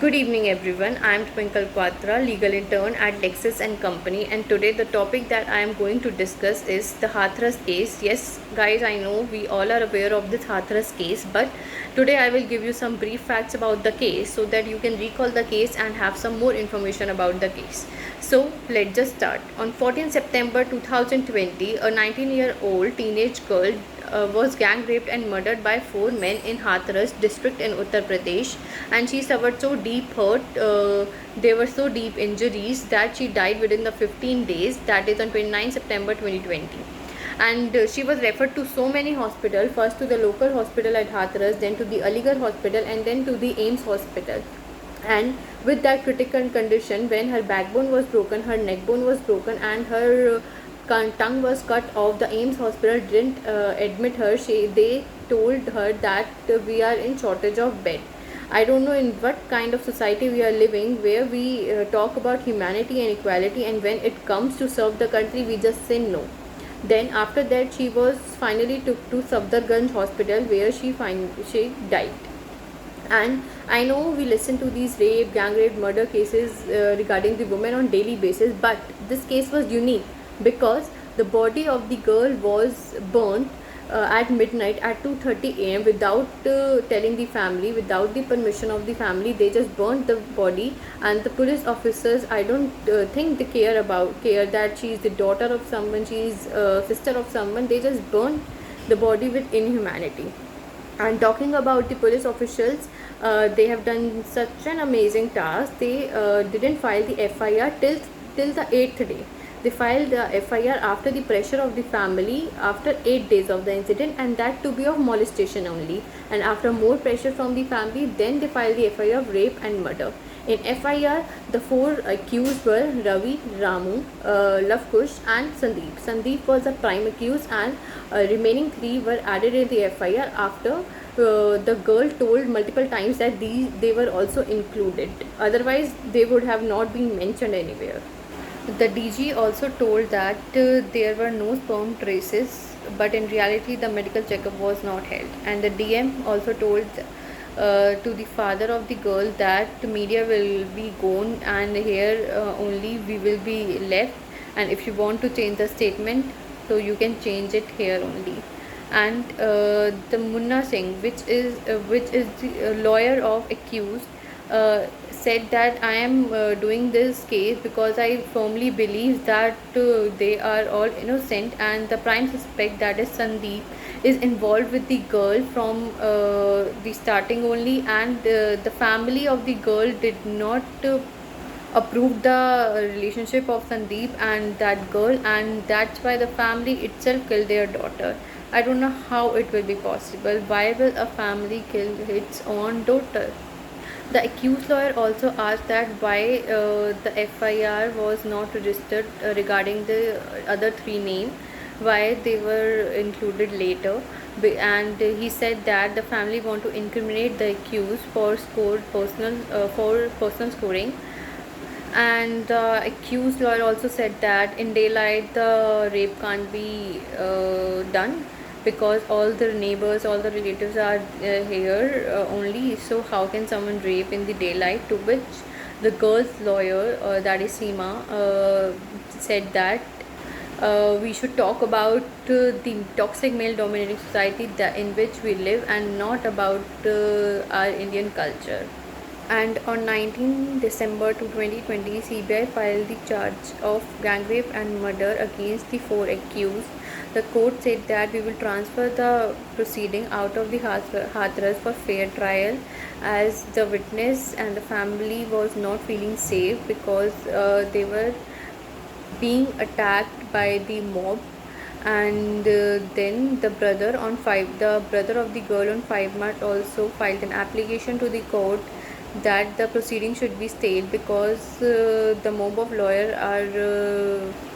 Good evening, everyone. I am Twinkle Patra, legal intern at Lexis and Company, and today the topic that I am going to discuss is the Hathras case. Yes, guys, I know we all are aware of this Hathras case, but today I will give you some brief facts about the case so that you can recall the case and have some more information about the case. So let's just start. On 14 September 2020, a 19-year-old teenage girl was gang raped and murdered by four men in Hathras district in Uttar Pradesh, and she suffered so deep hurt. There were so deep injuries that she died within the 15 days. That is on 29 September 2020. And she was referred to so many hospitals, first to the local hospital at Hathras, then to the Aligarh hospital, and then to the AIMS hospital. And with that critical condition, when her backbone was broken, her neck bone was broken, and her tongue was cut off, the AIMS hospital didn't admit her. They told her that we are in shortage of bed. I don't know in what kind of society we are living, where we talk about humanity and equality, and when it comes to serve the country, we just say no. Then after that, she was finally took to Safdarganj hospital, where she died. And I know we listen to these rape, gang rape, murder cases regarding the women on daily basis, but this case was unique because the body of the girl was burnt at midnight at 2:30 a.m. without telling the family, without the permission of the family. They just burnt the body, and the police officers, I don't think they care that she is the daughter of someone, she is sister of someone. They just burnt the body with inhumanity. And talking about the police officials, they have done such an amazing task. They didn't file the FIR till the 8th day. They filed the FIR after the pressure of the family after 8 days of the incident, and that to be of molestation only. And after more pressure from the family, then they filed the FIR of rape and murder. In FIR, the four accused were Ravi, Ramu, Lavkush, and Sandeep. Sandeep was the prime accused, and remaining three were added in the FIR after the girl told multiple times that they were also included. Otherwise, they would have not been mentioned anywhere. The DG also told that there were no sperm traces, but in reality, the medical checkup was not held. And the DM also told to the father of the girl that the media will be gone, and here only we will be left. And if you want to change the statement, so you can change it here only. And the Munna Singh, which is the lawyer of accused, said that I am doing this case because I firmly believe that they are all innocent, and the prime suspect, that is Sandeep, is involved with the girl from the starting only, and the family of the girl did not approve the relationship of Sandeep and that girl, and that's why the family itself killed their daughter. I don't know how it will be possible. Why will a family kill its own daughter? The accused lawyer also asked that why the FIR was not registered regarding the other three names, why they were included later. And he said that the family want to incriminate the accused for personal scoring. And the accused lawyer also said that in daylight the rape can't be done, because all the neighbors, all the relatives are here only. So how can someone rape in the daylight? To which the girl's lawyer, that is Seema, said that we should talk about the toxic male dominating society in which we live, and not about our Indian culture. And on 19 December 2020, CBI filed the charge of gang rape and murder against the four accused. The court said that we will transfer the proceeding out of the Hathras for fair trial, as the witness and the family was not feeling safe because they were being attacked by the mob. And then the brother of the girl on 5 March also filed an application to the court that the proceeding should be stayed, because the mob of lawyers are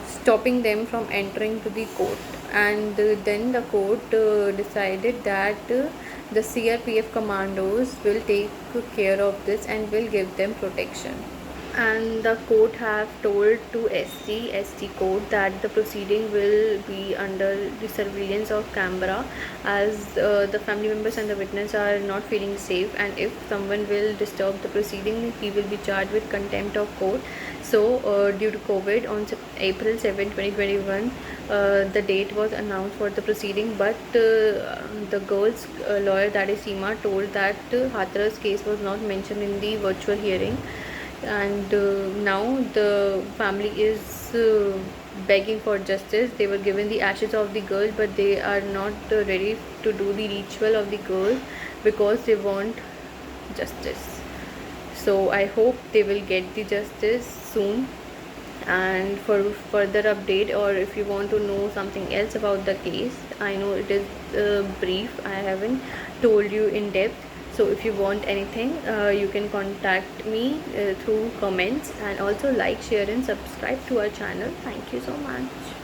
stopping them from entering to the court. And then the court decided that the CRPF commandos will take care of this and will give them protection. and the court have told to ST court that the proceeding will be under the surveillance of camera, as the family members and the witness are not feeling safe, and if someone will disturb the proceeding, he will be charged with contempt of court. So due to COVID, on April 7, 2021, the date was announced for the proceeding, but the girl's lawyer, that is Seema, told that Hathras case was not mentioned in the virtual hearing, and now the family is begging for justice. They were given the ashes of the girl, but they are not ready to do the ritual of the girl because they want justice. So I hope they will get the justice soon. And for further update, or if you want to know something else about the case, I know it is brief, I haven't told you in depth. So if you want anything, you can contact me through comments, and also like, share and subscribe to our channel. Thank you so much.